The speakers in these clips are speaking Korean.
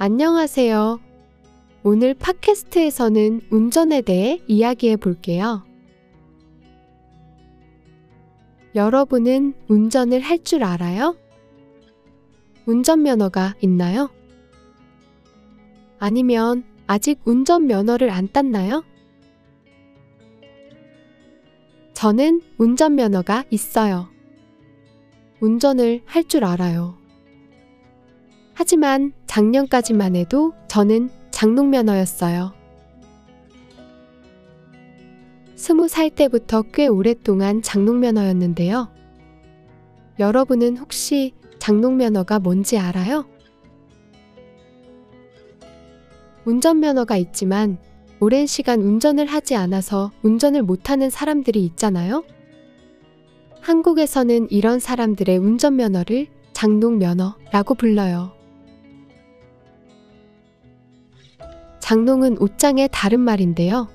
안녕하세요. 오늘 팟캐스트에서는 운전에 대해 이야기해 볼게요. 여러분은 운전을 할 줄 알아요? 운전면허가 있나요? 아니면 아직 운전면허를 안 땄나요? 저는 운전면허가 있어요. 운전을 할 줄 알아요. 하지만 작년까지만 해도 저는 장롱면허였어요. 20살 때부터 꽤 오랫동안 장롱면허였는데요. 여러분은 혹시 장롱면허가 뭔지 알아요? 운전면허가 있지만 오랜 시간 운전을 하지 않아서 운전을 못하는 사람들이 있잖아요? 한국에서는 이런 사람들의 운전면허를 장롱면허라고 불러요. 장롱은 옷장의 다른 말인데요.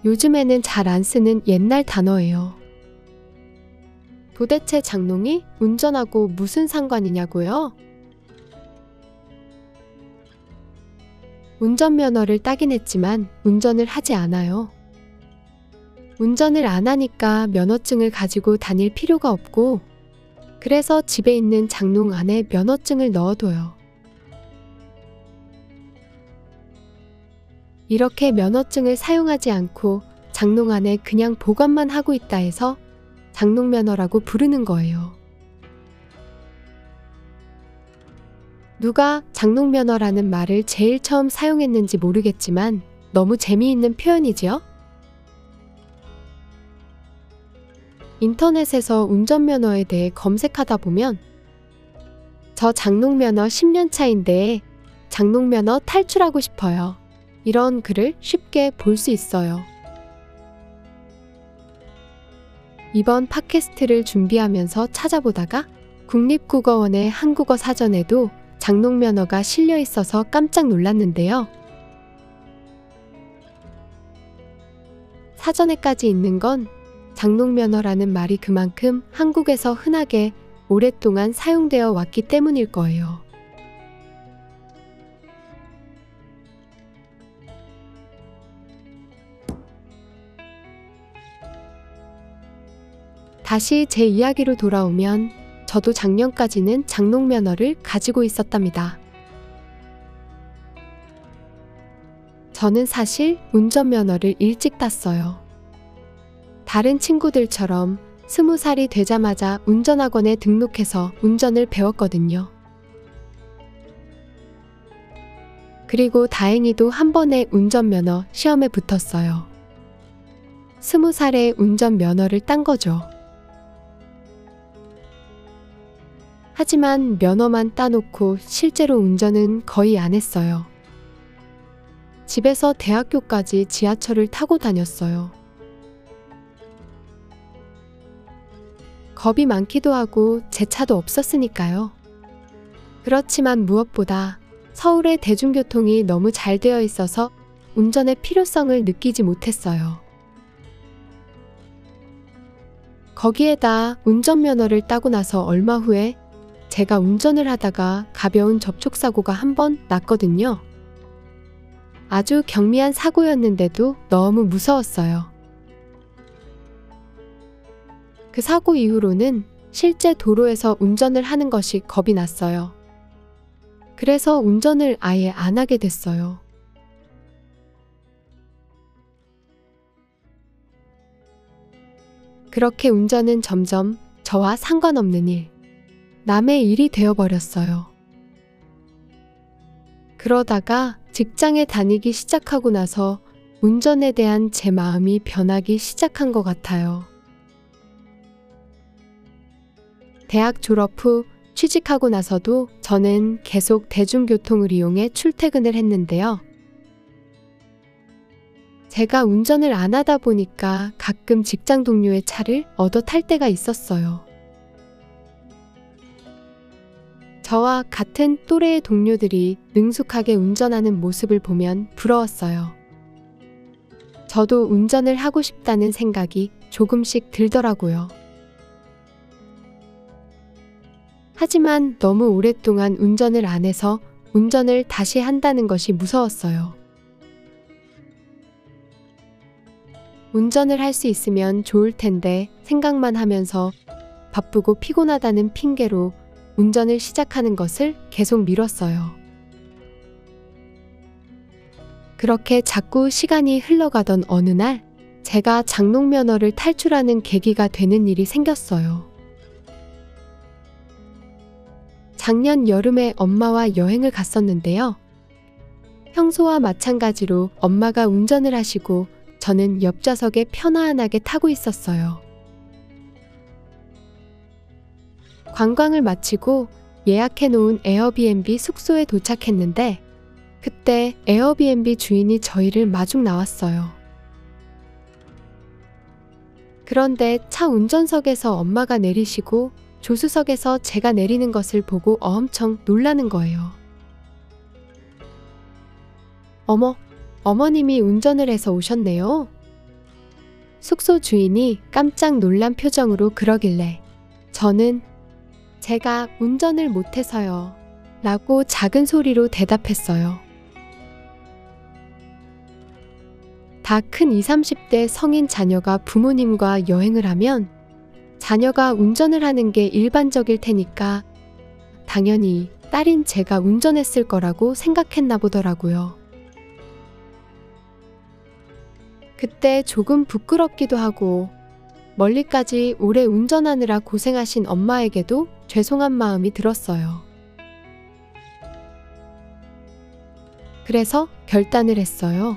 요즘에는 잘 안 쓰는 옛날 단어예요. 도대체 장롱이 운전하고 무슨 상관이냐고요? 운전면허를 따긴 했지만 운전을 하지 않아요. 운전을 안 하니까 면허증을 가지고 다닐 필요가 없고, 그래서 집에 있는 장롱 안에 면허증을 넣어둬요. 이렇게 면허증을 사용하지 않고 장롱 안에 그냥 보관만 하고 있다 해서 장롱면허라고 부르는 거예요. 누가 장롱면허라는 말을 제일 처음 사용했는지 모르겠지만 너무 재미있는 표현이지요? 인터넷에서 운전면허에 대해 검색하다 보면 저 장롱면허 10년 차인데 장롱면허 탈출하고 싶어요. 이런 글을 쉽게 볼 수 있어요. 이번 팟캐스트를 준비하면서 찾아보다가 국립국어원의 한국어 사전에도 장롱면허가 실려 있어서 깜짝 놀랐는데요. 사전에까지 있는 건 장롱면허라는 말이 그만큼 한국에서 흔하게 오랫동안 사용되어 왔기 때문일 거예요. 다시 제 이야기로 돌아오면 저도 작년까지는 장롱면허를 가지고 있었답니다. 저는 사실 운전면허를 일찍 땄어요. 다른 친구들처럼 20살이 되자마자 운전학원에 등록해서 운전을 배웠거든요. 그리고 다행히도 한 번에 운전면허 시험에 붙었어요. 20살에 운전면허를 딴 거죠. 하지만 면허만 따놓고 실제로 운전은 거의 안 했어요. 집에서 대학교까지 지하철을 타고 다녔어요. 겁이 많기도 하고 제 차도 없었으니까요. 그렇지만 무엇보다 서울의 대중교통이 너무 잘 되어 있어서 운전의 필요성을 느끼지 못했어요. 거기에다 운전면허를 따고 나서 얼마 후에 제가 운전을 하다가 가벼운 접촉사고가 한 번 났거든요. 아주 경미한 사고였는데도 너무 무서웠어요. 그 사고 이후로는 실제 도로에서 운전을 하는 것이 겁이 났어요. 그래서 운전을 아예 안 하게 됐어요. 그렇게 운전은 점점 저와 상관없는 일, 남의 일이 되어버렸어요. 그러다가 직장에 다니기 시작하고 나서 운전에 대한 제 마음이 변하기 시작한 것 같아요. 대학 졸업 후 취직하고 나서도 저는 계속 대중교통을 이용해 출퇴근을 했는데요. 제가 운전을 안 하다 보니까 가끔 직장 동료의 차를 얻어 탈 때가 있었어요. 저와 같은 또래의 동료들이 능숙하게 운전하는 모습을 보면 부러웠어요. 저도 운전을 하고 싶다는 생각이 조금씩 들더라고요. 하지만 너무 오랫동안 운전을 안 해서 운전을 다시 한다는 것이 무서웠어요. 운전을 할 수 있으면 좋을 텐데 생각만 하면서 바쁘고 피곤하다는 핑계로 운전을 시작하는 것을 계속 미뤘어요. 그렇게 자꾸 시간이 흘러가던 어느 날 제가 장롱 면허를 탈출하는 계기가 되는 일이 생겼어요. 작년 여름에 엄마와 여행을 갔었는데요. 평소와 마찬가지로 엄마가 운전을 하시고 저는 옆좌석에 편안하게 타고 있었어요. 관광을 마치고 예약해놓은 에어비앤비 숙소에 도착했는데 그때 에어비앤비 주인이 저희를 마중 나왔어요. 그런데 차 운전석에서 엄마가 내리시고 조수석에서 제가 내리는 것을 보고 엄청 놀라는 거예요. 어머, 어머님이 운전을 해서 오셨네요. 숙소 주인이 깜짝 놀란 표정으로 그러길래 저는 제가 운전을 못해서요 라고 작은 소리로 대답했어요. 다 큰 20, 30대 성인 자녀가 부모님과 여행을 하면 자녀가 운전을 하는 게 일반적일 테니까 당연히 딸인 제가 운전했을 거라고 생각했나 보더라고요. 그때 조금 부끄럽기도 하고 멀리까지 오래 운전하느라 고생하신 엄마에게도 죄송한 마음이 들었어요. 그래서 결단을 했어요.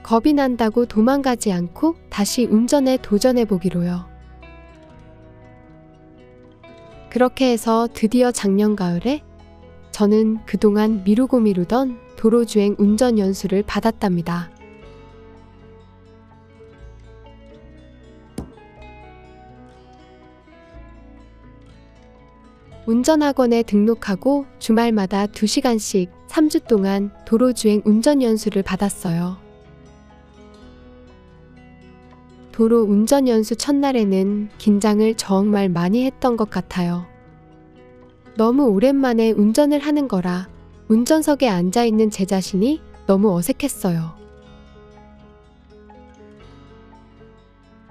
겁이 난다고 도망가지 않고 다시 운전에 도전해보기로요. 그렇게 해서 드디어 작년 가을에 저는 그동안 미루고 미루던 도로주행 운전 연수를 받았답니다. 운전학원에 등록하고 주말마다 2시간씩 3주 동안 도로주행 운전 연수를 받았어요. 도로 운전 연수 첫날에는 긴장을 정말 많이 했던 것 같아요. 너무 오랜만에 운전을 하는 거라 운전석에 앉아있는 제 자신이 너무 어색했어요.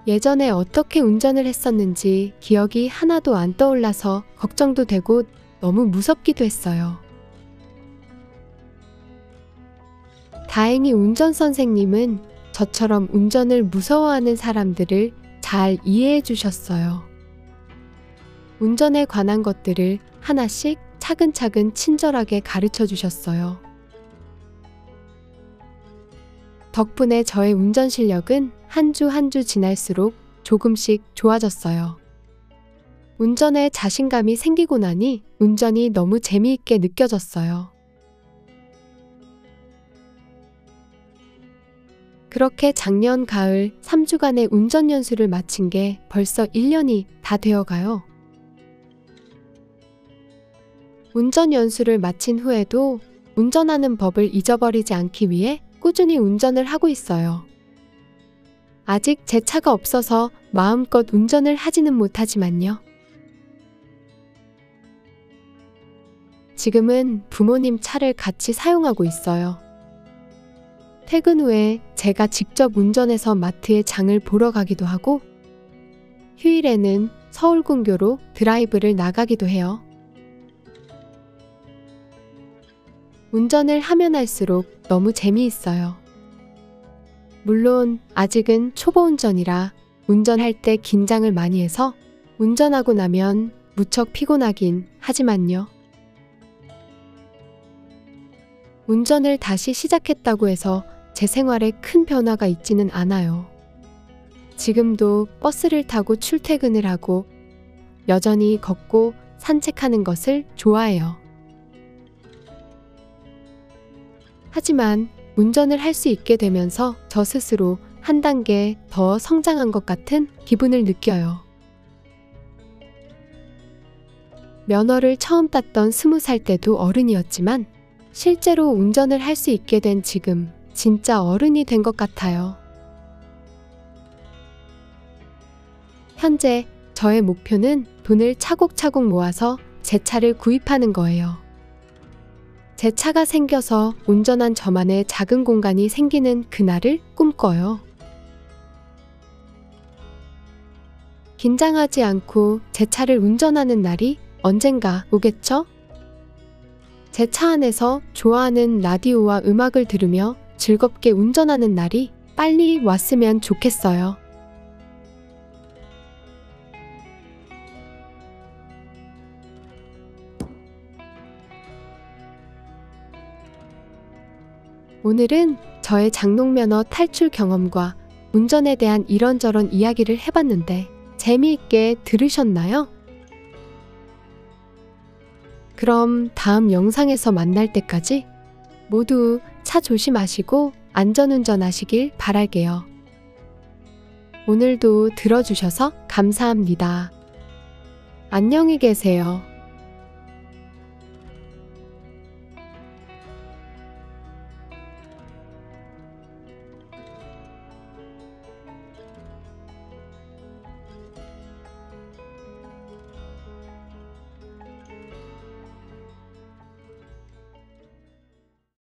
예전에 어떻게 운전을 했었는지 기억이 하나도 안 떠올라서 걱정도 되고 너무 무섭기도 했어요. 다행히 운전 선생님은 저처럼 운전을 무서워하는 사람들을 잘 이해해 주셨어요. 운전에 관한 것들을 하나씩 차근차근 친절하게 가르쳐 주셨어요. 덕분에 저의 운전 실력은 한 주 한 주 지날수록 조금씩 좋아졌어요. 운전에 자신감이 생기고 나니 운전이 너무 재미있게 느껴졌어요. 그렇게 작년 가을 3주간의 운전 연수를 마친 게 벌써 1년이 다 되어가요. 운전 연수를 마친 후에도 운전하는 법을 잊어버리지 않기 위해 꾸준히 운전을 하고 있어요. 아직 제 차가 없어서 마음껏 운전을 하지는 못하지만요. 지금은 부모님 차를 같이 사용하고 있어요. 퇴근 후에 제가 직접 운전해서 마트에 장을 보러 가기도 하고 휴일에는 서울근교로 드라이브를 나가기도 해요. 운전을 하면 할수록 너무 재미있어요. 물론 아직은 초보 운전이라 운전할 때 긴장을 많이 해서 운전하고 나면 무척 피곤하긴 하지만요. 운전을 다시 시작했다고 해서 제 생활에 큰 변화가 있지는 않아요. 지금도 버스를 타고 출퇴근을 하고 여전히 걷고 산책하는 것을 좋아해요. 하지만 운전을 할 수 있게 되면서 저 스스로 한 단계 더 성장한 것 같은 기분을 느껴요. 면허를 처음 땄던 20살 때도 어른이었지만 실제로 운전을 할 수 있게 된 지금 진짜 어른이 된 것 같아요. 현재 저의 목표는 돈을 차곡차곡 모아서 제 차를 구입하는 거예요. 제 차가 생겨서 운전한 저만의 작은 공간이 생기는 그날을 꿈꿔요. 긴장하지 않고 제 차를 운전하는 날이 언젠가 오겠죠? 제 차 안에서 좋아하는 라디오와 음악을 들으며 즐겁게 운전하는 날이 빨리 왔으면 좋겠어요. 오늘은 저의 장롱면허 탈출 경험과 운전에 대한 이런저런 이야기를 해봤는데 재미있게 들으셨나요? 그럼 다음 영상에서 만날 때까지 모두 차 조심하시고 안전운전 하시길 바랄게요. 오늘도 들어주셔서 감사합니다. 안녕히 계세요.